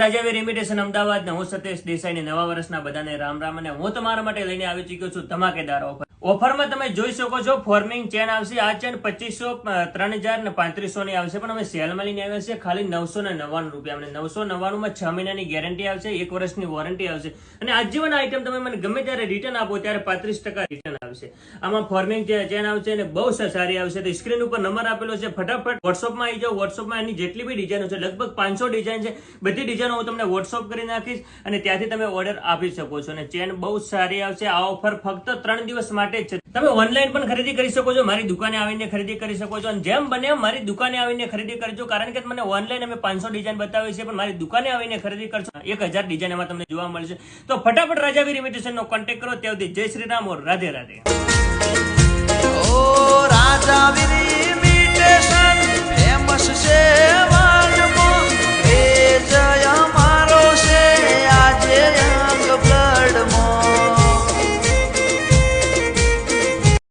રાજાવીર imitation Ahmedabad ને હું સતીશ દેસાઈ નવા વર્ષના બધાને રામ રામ અને હું તમારા માટે લઈને આવી ચૂક્યો છું ધમાકેદાર ઓફરમાં તમે જોઈ શકો છો ફોર્મિંગ ચેન આવશે આ ચેન 2500 3000 ને 3500 ની આવશે પણ અમે સેલમાં લઈને આવ્યા છે ખાલી 999 રૂપિયા અને 999 માં 6 મહિનાની ગેરંટી આવશે 1 વર્ષની વોરંટી આવશે અને આજીવન આઈટમ તમે મને ગમે ત્યારે રિટર્ન આપો ત્યારે 35% રિટર્ન આવશે આમાં ફોર્મિંગ ચેન આવશે અને બહુ સારી આવશે તો સ્ક્રીન ઉપર નંબર આપેલો છે ફટાફટ વોટ્સઅપમાં આવી જાઓ વોટ્સઅપમાં એની જેટલી બી ડિઝાઇનો છે લગભગ 500 ડિઝાઇન છે બધી ડિઝાઇનો હું તમને વોટ્સઅપ કરી નાખીશ અને ત્યાંથી તમે ઓર્ડર આપી શકો છો અને ચેન બહુ સારી આવશે આ ઓફર ફક્ત 3 દિવસ માટે જ છે તમે ઓનલાઈન પણ ખરીદી કરી શકો છો મારી દુકાને આવીને ખરીદી કરી શકો છો અને જેમ બને મારી દુકાને આવીને ખરીદી કરજો કારણ કે મને ઓનલાઈન અમે 500 ડિઝાઇન બતાવી છે પણ મારી દુકાને આવીને ખરીદી કરશો 1000 ડિઝાઇન એમાં તમને જોવા મળશે તો ફટાફટ રાજાવીર ઇમિટેશનનો કોન્ટેક્ટ કરો ત્યાંથી જય શ્રી રામ ઓર રાધે રાધે ઓ રાજાવીર ઇમિટેશન ફેમસ છે